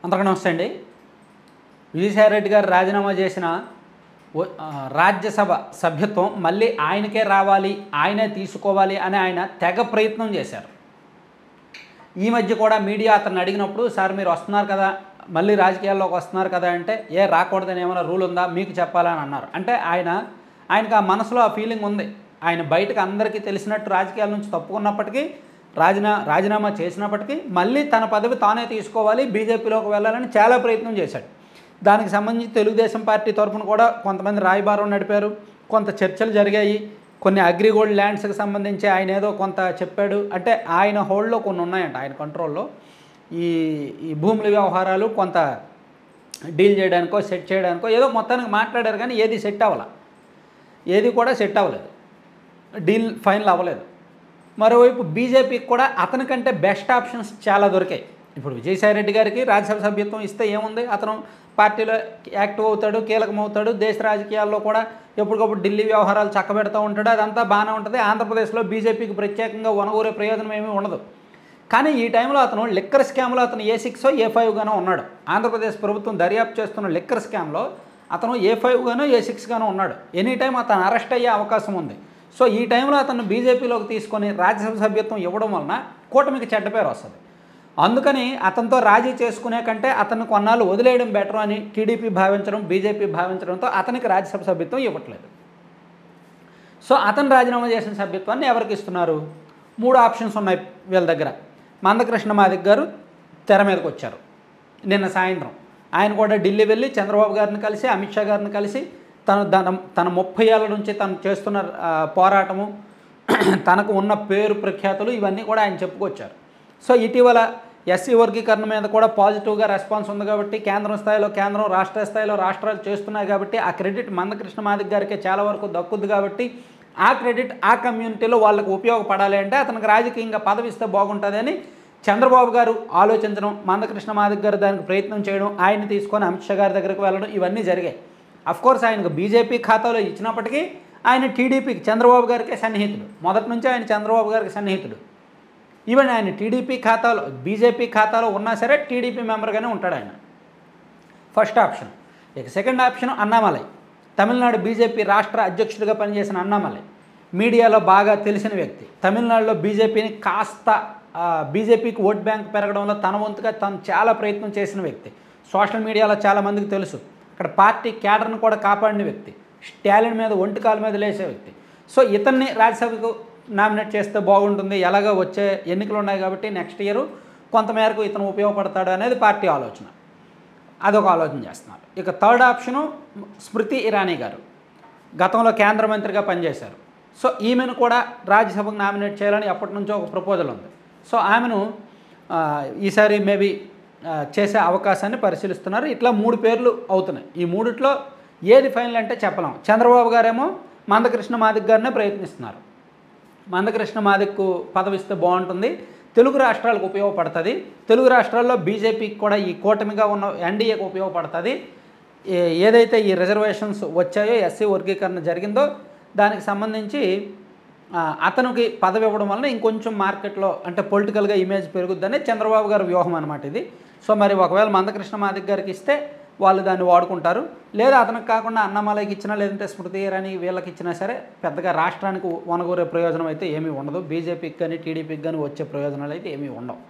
అందరికీ నమస్తే అండి. విజయసాయిరెడ్డి గారు రాజీనామా చేసిన రాజ్యసభ సభ్యత్వం మళ్ళీ ఆయనకే రావాలి, ఆయనే తీసుకోవాలి అని ఆయన తెగ ప్రయత్నం చేశారు. ఈ మధ్య కూడా మీడియా అతన్ని అడిగినప్పుడు, సార్ మీరు వస్తున్నారు కదా, మళ్ళీ రాజకీయాల్లోకి వస్తున్నారు కదా అంటే, రాకూడదని ఏమైనా రూల్ ఉందా మీకు చెప్పాలని అన్నారు. అంటే ఆయనకు ఆ మనసులో ఆ ఫీలింగ్ ఉంది. ఆయన బయటకు అందరికీ తెలిసినట్టు రాజకీయాల నుంచి తప్పుకున్నప్పటికీ, రాజీనామా చేసినప్పటికీ మళ్ళీ తన పదవి తానే తీసుకోవాలి, బీజేపీలోకి వెళ్ళాలని చాలా ప్రయత్నం చేశాడు. దానికి సంబంధించి తెలుగుదేశం పార్టీ తరఫున కూడా కొంతమంది రాయబారం నడిపారు, కొంత చర్చలు జరిగాయి. కొన్ని అగ్రిగోల్డ్ ల్యాండ్స్కి సంబంధించి ఆయన ఏదో కొంత చెప్పాడు. అంటే ఆయన హోల్డ్లో కొన్ని ఉన్నాయంట, ఆయన కంట్రోల్లో ఈ భూముల వ్యవహారాలు కొంత డీల్ చేయడానికో సెట్ చేయడానికో ఏదో మొత్తానికి మాట్లాడారు. కానీ ఏది సెట్ అవ్వాల, ఏది కూడా సెట్ అవ్వలేదు, డీల్ ఫైనల్ అవ్వలేదు. మరోవైపు బీజేపీకి కూడా అతనికంటే బెస్ట్ ఆప్షన్స్ చాలా దొరికాయి. ఇప్పుడు విజయసాయిరెడ్డి గారికి రాజ్యసభ సభ్యత్వం ఇస్తే ఏముంది, అతను పార్టీలో యాక్టివ్ అవుతాడు, కీలకమవుతాడు, దేశ రాజకీయాల్లో కూడా ఎప్పటికప్పుడు ఢిల్లీ వ్యవహారాలు చక్కబెడతా ఉంటాడు, అదంతా బాగానే ఉంటుంది. ఆంధ్రప్రదేశ్లో బీజేపీకి ప్రత్యేకంగా వనగూరే ప్రయోజనం ఏమీ ఉండదు. కానీ ఈ టైంలో అతను లిక్కర్ స్కామ్లో అతను A6 A5 గానో ఉన్నాడు. ఆంధ్రప్రదేశ్ ప్రభుత్వం దర్యాప్తు చేస్తున్న లిక్కర్ స్కామ్లో అతను A5 గానో A6 గానో ఉన్నాడు. ఎనీ టైం అతను అరెస్ట్ అయ్యే అవకాశం ఉంది. సో ఈ టైంలో అతను బీజేపీలోకి తీసుకొని రాజ్యసభ సభ్యత్వం ఇవ్వడం వలన కూటమికి చెడ్డ పేరు వస్తుంది. అందుకని అతనితో రాజీ చేసుకునే కంటే అతను కొన్నాళ్ళు వదిలేయడం బెటర్ అని టీడీపీ భావించడం, బీజేపీ భావించడంతో అతనికి రాజ్యసభ సభ్యత్వం ఇవ్వట్లేదు. సో అతను రాజీనామా చేసిన సభ్యత్వాన్ని ఎవరికి ఇస్తున్నారు? 3 ఆప్షన్స్ ఉన్నాయి వీళ్ళ దగ్గర. మందకృష్ణ మాదిగ గారు తెర మీదకి వచ్చారు నిన్న సాయంత్రం. ఆయన కూడా ఢిల్లీ వెళ్ళి చంద్రబాబు గారిని కలిసి, అమిత్ షా గారిని కలిసి తన 30 ఏళ్ళ నుంచి తను చేస్తున్న పోరాటము, తనకు ఉన్న పేరు ప్రఖ్యాతులు ఇవన్నీ కూడా ఆయన చెప్పుకొచ్చారు. సో ఇటీవల ఎస్సీ వర్గీకరణ మీద కూడా పాజిటివ్గా రెస్పాన్స్ ఉంది కాబట్టి కేంద్రం స్థాయిలో కేంద్రం, రాష్ట్ర స్థాయిలో రాష్ట్రాలు చేస్తున్నాయి కాబట్టి ఆ క్రెడిట్ మందకృష్ణ మాదిగ గారికి చాలా వరకు దక్కుద్ది. కాబట్టి ఆ క్రెడిట్ ఆ కమ్యూనిటీలో వాళ్ళకు ఉపయోగపడాలి అంటే అతనికి రాజకీయంగా పదవి ఇస్తే బాగుంటుందని చంద్రబాబు గారు ఆలోచించడం, మందకృష్ణ మాదిగ గారు దానికి ప్రయత్నం చేయడం, ఆయన్ని తీసుకొని అమిత్ షా గారి దగ్గరికి వెళ్ళడం ఇవన్నీ జరిగాయి. అఫ్కోర్స్ ఆయనకు బీజేపీ ఖాతాలో ఇచ్చినప్పటికీ ఆయన టీడీపీకి, చంద్రబాబు గారికి సన్నిహితుడు. మొదటి నుంచి ఆయన చంద్రబాబు గారికి సన్నిహితుడు. ఈవెన్ ఆయన టీడీపీ ఖాతాలో, బీజేపీ ఖాతాలో ఉన్నా సరే టీడీపీ మెంబర్గానే ఉంటాడు ఆయన. First option. ఇక second option Annamalai. Tamil Nadu BJP రాష్ట్ర అధ్యక్షుడిగా పనిచేసిన అన్నామలై మీడియాలో బాగా తెలిసిన వ్యక్తి. తమిళనాడులో బీజేపీని కాస్త బీజేపీకి ఓట్ బ్యాంక్ పెరగడంలో తన వంతుగా తను చాలా ప్రయత్నం చేసిన వ్యక్తి. సోషల్ మీడియాలో చాలామందికి తెలుసు. అక్కడ పార్టీ క్యాడర్ను కూడా కాపాడిన వ్యక్తి. స్టాలిన్ మీద ఒంటికాల మీద లేసే వ్యక్తి. సో ఇతన్ని రాజ్యసభకు నామినేట్ చేస్తే బాగుంటుంది, ఎలాగో వచ్చే ఎన్నికలు ఉన్నాయి కాబట్టి నెక్స్ట్ ఇయర్ కొంతమేరకు ఇతను ఉపయోగపడతాడు అనేది పార్టీ ఆలోచన. అదొక ఆలోచన చేస్తున్నారు. ఇక థర్డ్ ఆప్షను స్మృతి ఇరానీ గారు. గతంలో కేంద్ర మంత్రిగా పనిచేశారు. సో ఈమెను కూడా రాజ్యసభకు నామినేట్ చేయాలని ఎప్పటి నుంచో ఒక ప్రపోజల్ ఉంది. సో ఆమెను ఈసారి మేబీ చేసే అవకాశాన్ని పరిశీలిస్తున్నారు. ఇట్లా 3 పేర్లు అవుతున్నాయి. ఈ మూడిట్లో ఏది ఫైనల్ అంటే చెప్పలేం. చంద్రబాబు గారేమో మందకృష్ణ మాదిగ గారినే ప్రయత్నిస్తున్నారు. మందకృష్ణ మాదిగకు పదవి ఇస్తే బాగుంటుంది, తెలుగు రాష్ట్రాలకు ఉపయోగపడుతుంది, తెలుగు రాష్ట్రాల్లో బీజేపీకి కూడా ఈ కూటమిగా ఉన్న ఎన్డీఏకి ఉపయోగపడుతుంది. ఏదైతే ఈ రిజర్వేషన్స్ వచ్చాయో, ఎస్సీ వర్గీకరణ జరిగిందో దానికి సంబంధించి అతనికి పదవి ఇవ్వడం వలన ఇంకొంచెం మార్కెట్లో అంటే పొలిటికల్గా ఇమేజ్ పెరుగుద్దని చంద్రబాబు గారి వ్యూహం అనమాట ఇది. సో మరి ఒకవేళ మందకృష్ణ మాదిగ గారికి ఇస్తే వాళ్ళు దాన్ని వాడుకుంటారు. లేదా అతనికి కాకుండా అన్నామలైకి ఇచ్చినా, లేదంటే స్మృతి ఇరానీ వీళ్ళకి ఇచ్చినా సరే పెద్దగా రాష్ట్రానికి వనగూరే ప్రయోజనం అయితే ఏమీ ఉండదు. బీజేపీకి కానీ టీడీపీకి కానీ వచ్చే ప్రయోజనాలు అయితే ఏమీ ఉండవు.